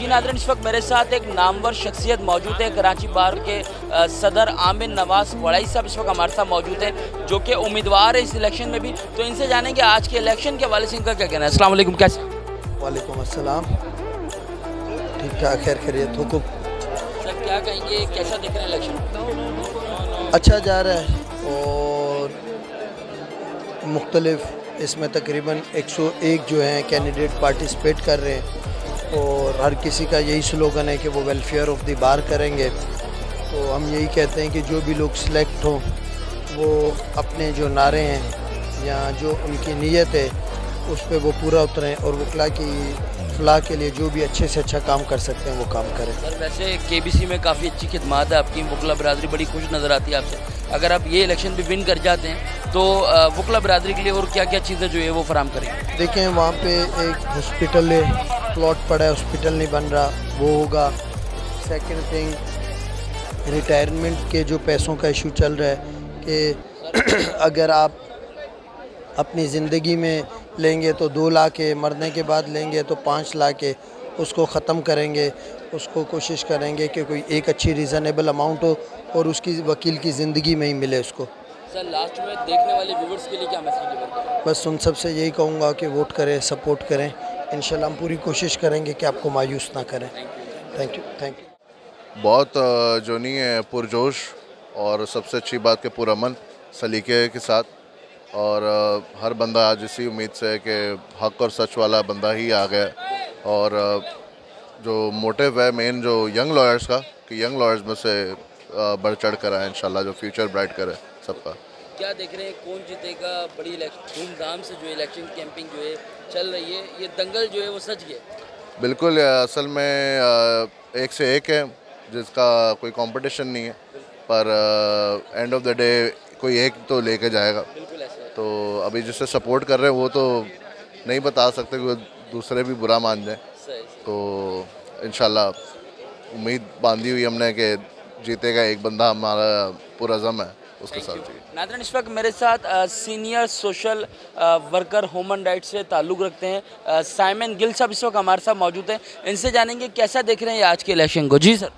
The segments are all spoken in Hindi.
नाज़रीन, इस वक्त मेरे साथ एक नामवर शख्सियत मौजूद है। कराची बार के सदर आमिर नवाज वड़ाई साहब इस वक्त हमारे साथ मौजूद है, जो कि उम्मीदवार है इस इलेक्शन में भी। तो इनसे जानेंगे आज के इलेक्शन के हवाले से इनका क्या कहना है। अस्सलाम वालेकुम, कैसे? वालेकुम अस्सलाम, ठीक ठाक, खैर खैरियत, हुकुम। सर क्या कहेंगे, कैसा देख रहे हैं इलेक्शन? अच्छा जा रहा है और मुख्तलिफ इसमें तकरीबन 101 जो हैं कैंडिडेट पार्टिसिपेट कर रहे हैं और हर किसी का यही स्लोगन है कि वो वेलफेयर ऑफ द बार करेंगे। तो हम यही कहते हैं कि जो भी लोग सिलेक्ट हों वो अपने जो नारे हैं या जो उनकी नीयत है उस पर वो पूरा उतरें और वकला की फलाह के लिए जो भी अच्छे से अच्छा काम कर सकते हैं वो काम करें। सर वैसे केबीसी में काफ़ी अच्छी खिदमत है आपकी, वकला बरादरी बड़ी खुश नज़र आती है आपसे। अगर आप ये इलेक्शन भी विन कर जाते हैं तो वकला बरादरी के लिए और क्या क्या चीज़ें जो है वो फराम करेंगे? देखें, वहाँ पे एक हॉस्पिटल है, प्लॉट पड़ा है, हॉस्पिटल नहीं बन रहा, वो होगा। सेकंड थिंग, रिटायरमेंट के जो पैसों का इशू चल रहा है कि अगर आप अपनी ज़िंदगी में लेंगे तो 2 लाख है, मरने के बाद लेंगे तो 5 लाख है, उसको ख़त्म करेंगे। उसको कोशिश करेंगे कि कोई एक अच्छी रीज़नेबल अमाउंट हो और उसकी वकील की ज़िंदगी में ही मिले उसको। सर लास्ट में देखने वाले व्यूवर्स के लिए क्या मैसेज देंगे? बस उन सबसे यही कहूँगा कि वोट करें, सपोर्ट करें। इंशाल्लाह हम पूरी कोशिश करेंगे कि आपको मायूस ना करें। Thank you, thank you. बहुत जो नहीं है पुरजोश और सबसे अच्छी बात कि पुरअमन सलीके के साथ, और हर बंदा आज इसी उम्मीद से है कि हक और सच वाला बंदा ही आ गया। और जो मोटिव है मेन जो यंग लॉयर्स का, कि यंग लॉयर्स में से बढ़ चढ़ कर आए इंशाल्लाह, जो फ्यूचर ब्राइट करे सबका। क्या देख रहे हैं, कौन जीतेगा? बड़ी धूमधाम से जो इलेक्शन कैंपिंग जो है चल रही है, ये दंगल जो है वो सच गया? बिल्कुल, असल में एक से एक है जिसका कोई कंपटीशन नहीं है, पर एंड ऑफ द डे कोई एक तो लेके जाएगा। तो अभी जिससे सपोर्ट कर रहे हैं वो तो नहीं बता सकते कि दूसरे भी बुरा मान जाए। तो इंशाल्लाह उम्मीद बांधी हुई हमने कि जीतेगा एक बंदा, हमारा पुरअज़म है उसके साथ। नाज़रीन, इस वक्त मेरे साथ senior social worker human rights से ताल्लुक़ रखते हैं साइमन गिल साहब इस वक्त हमारे साथ मौजूद हैं। इनसे जानेंगे कैसा देख रहे हैं आज के इलेक्शन को। जी सर।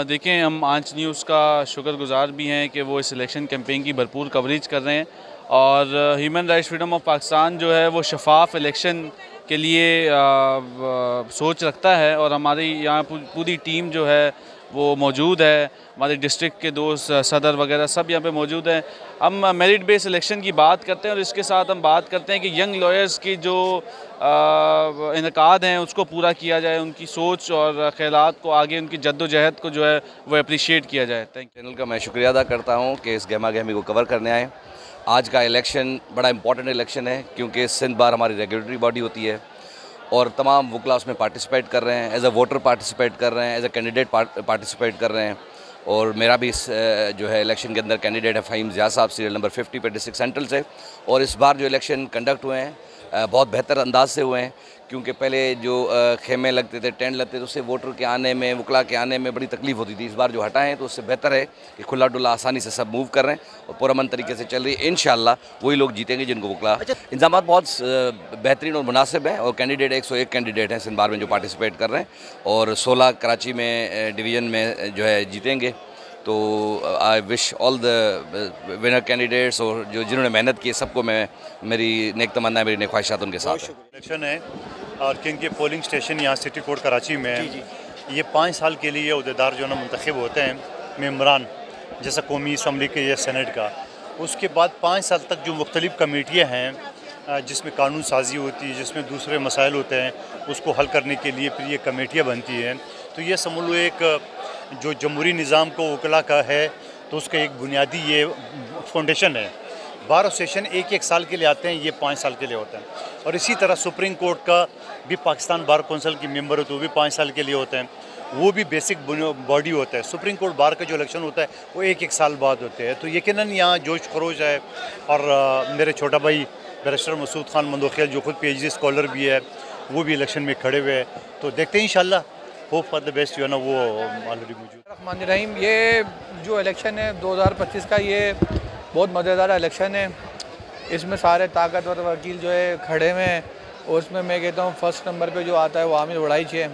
देखें, हम आंच न्यूज़ का शुक्रगुजार भी हैं कि वो इस इलेक्शन कैंपेन की भरपूर कवरेज कर रहे हैं और human rights freedom of Pakistan जो है वो शफाफ इलेक्शन के लिए सोच रखता है और हमारी यहाँ पूरी टीम जो है वो मौजूद है। हमारे डिस्ट्रिक्ट के दोस्त, सदर वगैरह सब यहाँ पे मौजूद हैं। हम मेरिट बेस्ड इलेक्शन की बात करते हैं और इसके साथ हम बात करते हैं कि यंग लॉयर्स की जो इनकाद हैं उसको पूरा किया जाए, उनकी सोच और ख्यालात को आगे, उनकी जद्दोजहद को जो है वो अप्रिशिएट किया जाए। Thank you. चैनल का मैं शुक्रिया अदा करता हूँ कि इस गहमा गहमी को कवर करने आए। आज का इलेक्शन बड़ा इंपॉर्टेंट इलेक्शन है क्योंकि सिंध बार हमारी रेगुलेटरी बॉडी होती है और तमाम वकला उसमें पार्टिसिपेट कर रहे हैं, एज अ वोटर पार्टिसिपेट कर रहे हैं, एज अ कैंडिडेट पार्टिसिपेट कर रहे हैं। और मेरा भी इस जो है इलेक्शन के अंदर कैंडिडेट है फ़हीम ज़िया साहब, सीरियल नंबर 50 पे डिस्ट्रिक्ट सेंट्रल से। और इस बार जो इलेक्शन कंडक्ट हुए हैं बहुत बेहतर अंदाज से हुए हैं क्योंकि पहले जो खेमे लगते थे, टेंट लगते थे, उससे वोटर के आने में, वकला के आने में बड़ी तकलीफ होती थी। इस बार जो हटाए हैं तो उससे बेहतर है कि खुला डुला आसानी से सब मूव कर रहे हैं और पुरअमन तरीके से चल रही है। इंशाल्लाह वही लोग जीतेंगे जिनको वकला। इंतजाम बहुत बेहतरीन और मुनासिब हैं और कैंडिडेट 101 कैंडिडेट हैं सिंध बार में जो पार्टिसिपेट कर रहे हैं और 16 कराची में डिवीज़न में जो है जीतेंगे। तो I wish all the winner candidates और जो जिन्होंने मेहनत की सबको मैं, मेरी नेक तमन्ना, मेरी नेक ख्वाहिशात उनके साथ है। इलेक्शन है और क्योंकि पोलिंग स्टेशन यहाँ सिटी कोर्ट कराची में है, ये 5 साल के लिए अहदेदार जो है ना मुंतखब होते हैं मेम्बरान, जैसा कौमी असम्बली के या सेनेट का। उसके बाद 5 साल तक जो मुख्तलिफ कमेटियाँ हैं जिसमें कानून साजी होती है, जिसमें दूसरे मसाइल होते हैं, उसको हल करने के लिए फिर ये कमेटियाँ बनती हैं। तो ये समझ लो एक जो जमहूरी निज़ाम को वकला का है तो उसका एक बुनियादी ये फाउंडेशन है। बार सेशन एक साल के लिए आते हैं, ये 5 साल के लिए होते हैं। और इसी तरह सुप्रीम कोर्ट का भी पाकिस्तान बार कौंसिल की मेंबर है तो वो भी 5 साल के लिए होते हैं। वो भी बेसिक बॉडी होता है। सुप्रीम कोर्ट बार का जो इलेक्शन होता है वो एक साल बाद होते हैं। तो यकीनन यहाँ जोश खरोश है। और मेरे छोटा भाई बैरिस्टर मसूद खान मंदोखियल जो खुद PhD स्कॉलर भी है, वो भी इलेक्शन में खड़े हुए हैं। तो देखते हैं इंशाल्लाह, होप फॉर द बेस्ट जो है ना वो ऑलरेडी मौजूद। रहमान रहीम, ये जो इलेक्शन है 2025 का, ये बहुत मज़ेदार इलेक्शन है। इसमें सारे ताकतवर वकील जो है खड़े हुए हैं। और उसमें मैं कहता हूँ फर्स्ट नंबर पे जो आता है वो आमिर वड़ाइच है।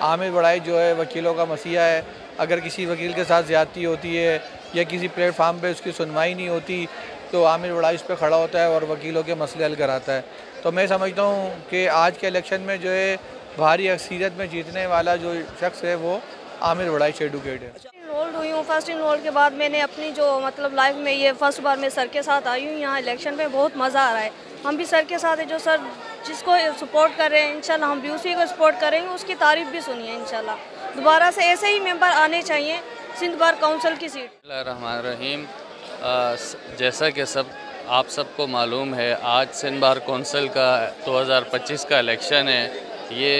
आमिर वड़ाइच जो है वकीलों का मसीहा है। अगर किसी वकील के साथ ज़्यादती होती है या किसी प्लेटफार्म पे उसकी सुनवाई नहीं होती तो आमिर वड़ाइच पे खड़ा होता है और वकीलों के मसले हल कराता है। तो मैं समझता हूँ कि आज के इलेक्शन में जो है भारी अक्सरियत में जीतने वाला जो शख्स है वो आमिर वड़ाइच एडवोकेट है। इनरोल्ड हुई हूँ। फर्स्ट इनरोल के बाद मैंने अपनी जो मतलब लाइफ में ये फर्स्ट बार मैं सर के साथ आई हूँ यहाँ इलेक्शन में। बहुत मज़ा आ रहा है। हम भी सर के साथ है, जो सर जिसको सपोर्ट कर रहे हैं इंशाल्लाह हम भी उसी को सपोर्ट करेंगे। उसकी तारीफ भी सुनिए इंशाल्लाह। दोबारा से ऐसे ही मेंबर आने चाहिए सिंध बार काउंसिल की सीट। रहमान रहीम, जैसा कि आप सबको मालूम है, आज सिंध बार काउंसिल का 2025 का इलेक्शन है। ये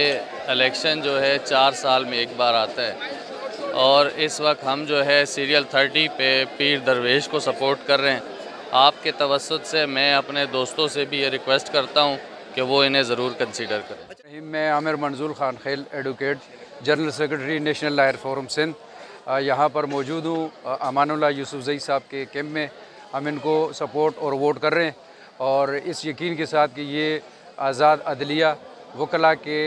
इलेक्शन जो है 4 साल में एक बार आता है और इस वक्त हम जो है सीरियल 30 पे पीर दरवेश को सपोर्ट कर रहे हैं। आपके तवस्सुत से मैं अपने दोस्तों से भी ये रिक्वेस्ट करता हूँ कि वो इन्हें ज़रूर कंसीडर करें। मैं Aamir Manzoor Khan Khel advocate, general secretary national lawyer forum Sindh, यहाँ पर मौजूद हूँ अमानुल्लाह यूसुफजई साहब के कैंप में। हम इनको सपोर्ट और वोट कर रहे हैं और इस यकीन के साथ कि ये आज़ाद अदलिया, वकला के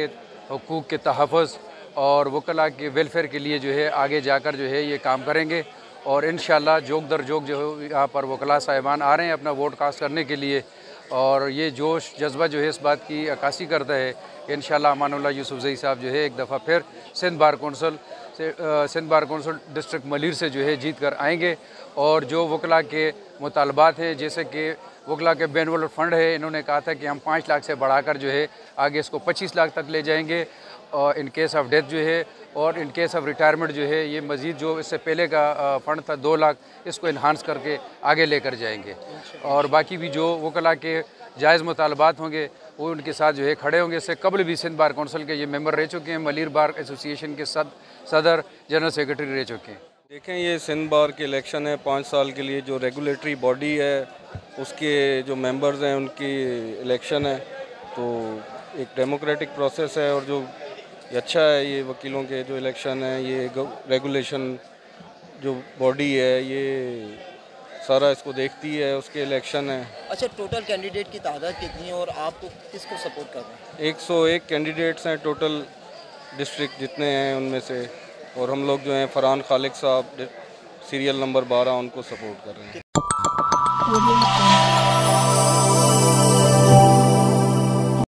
हुकूक़ के तहफ़्फ़ुज़ और वकला के वेलफेयर के लिए जो है आगे जाकर जो है ये काम करेंगे। और इंशाअल्लाह जोग दर जोग जो है यहाँ पर वकला साहिबान आ रहे हैं अपना वोट कास्ट करने के लिए। और ये जोश जज्बा जो है इस बात की अक्कासी करता है कि इंशाअल्लाह अमानुल्लाह यूसुफजई साहब जो है एक दफ़ा फिर Sindh bar council district Malir से जो है जीत कर आएंगे। और जो वकला के मुतालबात हैं, जैसे कि वकला के बेनवल फ़ंड है, इन्होंने कहा था कि हम 5 लाख से बढ़ाकर जो है आगे इसको 25 लाख तक ले जाएंगे और इन केस ऑफ डेथ जो है, और इन केस ऑफ रिटायरमेंट जो है ये मज़ीद जो इससे पहले का फ़ंड था 2 लाख, इसको इन्हांस करके आगे लेकर जाएंगे। और बाकी भी जो वकला के जायज़ मुतालबात होंगे वो उनके साथ जो है खड़े होंगे। इससे कबल भी सिंध बार कौंसिल के ये मेंबर रह चुके हैं, मलीर बार एसोसिएशन के सदर जनरल सेक्रेटरी रह चुके हैं। देखें, ये सिंध बार के इलेक्शन है 5 साल के लिए। जो रेगुलेटरी बॉडी है उसके जो मेंबर्स हैं उनकी इलेक्शन है, तो एक डेमोक्रेटिक प्रोसेस है। और जो अच्छा है ये वकीलों के जो इलेक्शन है, ये रेगुलेशन जो बॉडी है ये सारा इसको देखती है, उसके इलेक्शन है। अच्छा, टोटल कैंडिडेट की तादाद कितनी है और आप किसको सपोर्ट कर रहे हैं? 101 कैंडिडेट्स हैं टोटल डिस्ट्रिक्ट जितने हैं उनमें से। और हम लोग जो हैं फरहान खालिक साहब सीरियल नंबर 12 उनको सपोर्ट कर रहे हैं।